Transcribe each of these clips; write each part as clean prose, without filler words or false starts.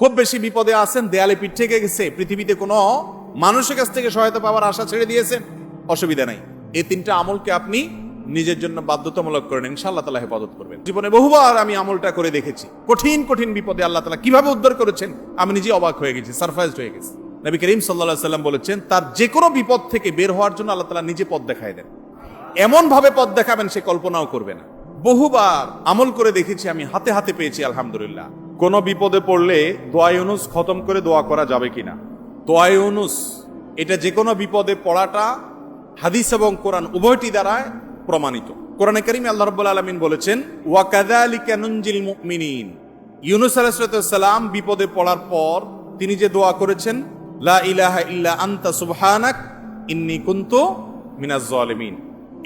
খুব বেশি বিপদে আছেন, দেয়ালে পিঠ থেকে গেছে, পৃথিবীতে কোনো মানুষের কাছ থেকে সহায়তা পাওয়ার আশা ছেড়ে দিয়েছেন, অসুবিধা নাই। এই তিনটা আমলকে আপনি নিজের জন্য বাধ্যতামূলক করেন, ইনশাআল্লাহ তাআলা হেফাজত করবেন। জীবনে বহুবার আমি আমলটা করে দেখেছি। কঠিন কঠিন বিপদে আল্লাহ তাআলা কিভাবে উদ্ধার করেছেন আমি নিজে অবাক হয়ে গেছি, সারপ্রাইজড হয়ে গেছি। নবী করিম সাল্লাল্লাহু আলাইহি সাল্লাম বলেছেন, তার যে কোনো বিপদ থেকে বের হওয়ার জন্য আল্লাহ তাআলা নিজে পথ দেখায় দেন। এমন ভাবে পথ দেখাবেন সে কল্পনাও করবে না। বহুবার আমল করে দেখেছি আমি, হাতে হাতে পেয়েছি আলহামদুলিল্লাহ। কোন বিপদে পড়লে দোয়া ইউনুস খতম করে দোয়া করা যাবে কিনা? দোয়া ইউনুস এটা যে কোনো বিপদে পড়াটা হাদিস এবং কোরআন উভয়টি দ্বারায় প্রমাণিত। কোরআনে কারীমে আল্লাহ রাব্বুল আলামিন বলেছেন, ওয়া কাযালিকা নুনজিল মুমিনিন। ইউনুস আলাইহিস সালাম বিপদে পড়ার পর তিনি যে দোয়া করেছেন, লা ইলাহা ইল্লা আনতা সুবহানাক ইন্নী কুনতু মিনাজ জালিমিন,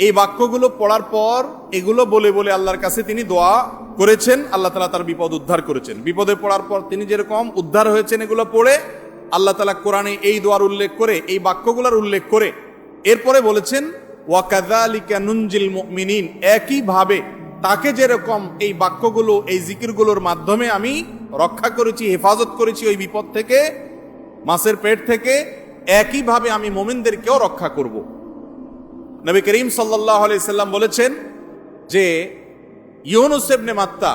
এই বাক্যগুলো পড়ার পর এগুলো বলে বলে আল্লাহর কাছে তিনি দোয়া করেছেন, আল্লাহ তাআলা তার বিপদ উদ্ধার করেছেন। বিপদে পড়ার পর তিনি যেরকম উদ্ধার হয়েছেন এগুলো পড়ে আল্লাহ তাআলা কোরআনে এই দোয়ার উল্লেখ করে, এই বাক্যগুলোর উল্লেখ করে এরপরে বলেছেন, ওয়া কাযালিকা নুনজিল মুমিনিন, একই ভাবে তাকে যেরকম এই বাক্যগুলো, এই জিকিরগুলোর মাধ্যমে আমি রক্ষা করেছি, হেফাজত করেছি ওই বিপদ থেকে, মাছের পেট থেকে, একই ভাবে আমি মুমিনদেরকেও রক্ষা করব। নবী করিম সাল্লাল্লাহু আলাইহি সাল্লাম বলেছেন যে ইউনুস ইবনে মাত্তা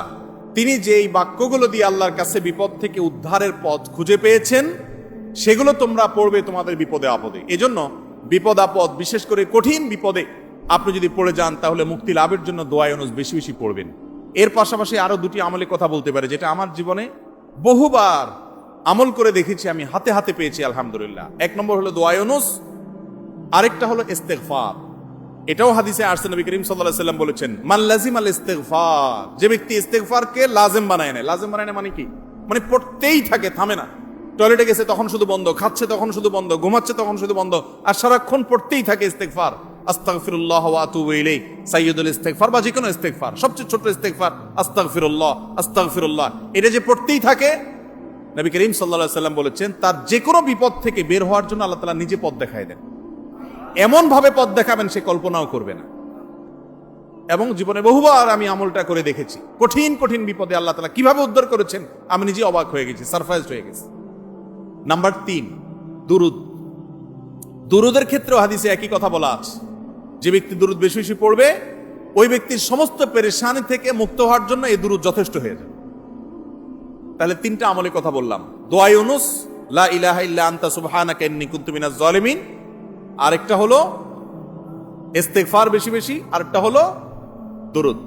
তিনি যে এই বাক্যগুলো দিয়ে আল্লাহর কাছে বিপদ থেকে উদ্ধারের পথ খুঁজে পেয়েছেন, সেগুলো তোমরা পড়বে তোমাদের বিপদে আপদে। এজন্য বিপদ আপদ, বিশেষ করে কঠিন বিপদে আপনি যদি পড়ে যান তাহলে মুক্তি লাভের জন্য দোয়া ইউনুস বেশি বেশি পড়বেন। এর পাশাপাশি আরো দুটি আমলের কথা বলতে পারে, যেটা আমার জীবনে বহুবার আমল করে দেখেছি আমি, হাতে হাতে পেয়েছি আলহামদুলিল্লাহ। এক নম্বর হলো দোয়া ইউনুস, আরেকটা হলো ইস্তেগফার। এটাও হাদিসে আসছে, নবী করিম সাল্লাল্লাহু আলাইহি সাল্লাম বলেছেন, মান লাজিমাল ইস্তেগফার, যে ব্যক্তি ইস্তেগফারকে লাজিম বানায় নেয়। লাজিম বানায় নেয় মানে কি? মানে পড়তেই থাকে, থামে না। টয়লেটে গেছে তখন শুধু বন্ধ, খাচ্ছে তখন শুধু বন্ধ, ঘুমাচ্ছে তখন শুধু বন্ধ, আর সারাক্ষণ পড়তেই থাকে ইস্তেগফার। আস্তাগফিরুল্লাহ ওয়া আতুবু ইলাইহি, সাইয়্যিদুল ইস্তেগফার বা যে কোনো ইস্তেগফার, সবচেয়ে ছোট ইস্তেগফার আস্তাগফিরুল্লাহ আস্তাগফিরুল্লাহ, এটা যে পড়তেই থাকে, নবী করিম সাল্লাল্লাহু আলাইহি সাল্লাম বলেছেন, তার যে কোনো বিপদ থেকে বের হওয়ার জন্য আল্লাহ তাআলা নিজে পথ দেখায় দেন। এমন ভাবে পথ দেখাবেন সে কল্পনাও করবে না। এবং জীবনে বহুবার আমি আমলটা করে দেখেছি। কঠিন কঠিন বিপদে আল্লাহ তাআলা কিভাবে উদ্ধার করেছেন আমি নিজে অবাক হয়ে গেছি, সারপ্রাইজড হয়ে গেছি। নাম্বার 3, দুরুদ। দুরুদের ক্ষেত্রেও হাদিসে একই কথা বলা আছে, যে ব্যক্তি দুরুদ বেশি বেশি পড়বে ওই ব্যক্তির সমস্ত পেরেশানি থেকে মুক্ত হওয়ার জন্য এই দুরুদ যথেষ্ট হয়ে যাবে। তাহলে 3টা আমলের কথা বললাম, দোয়া ইউনুস, লা ইলাহা ইল্লা আনতা সুবহানাকা ইন্নী কুনতু মিনাজ জালিমিন, আরেকটা হলো ইস্তেগফার বেশি বেশি, আরেকটা হলো দুরুদ।